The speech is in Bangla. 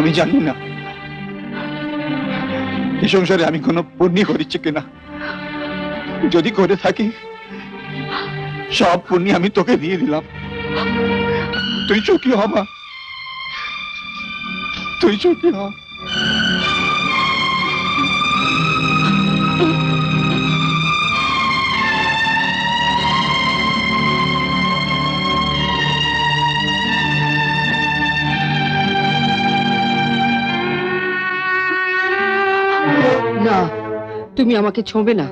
আমি জানি না এই সংসারে আমি কোনো পুণ্য করেছি কিনা। যদি করে থাকি সব পুণ্য আমি তোকে দিয়ে দিলাম। তুই সুখী হ মা, তুই সুখী হ। না, তুমি আমাকে ছোঁবে না।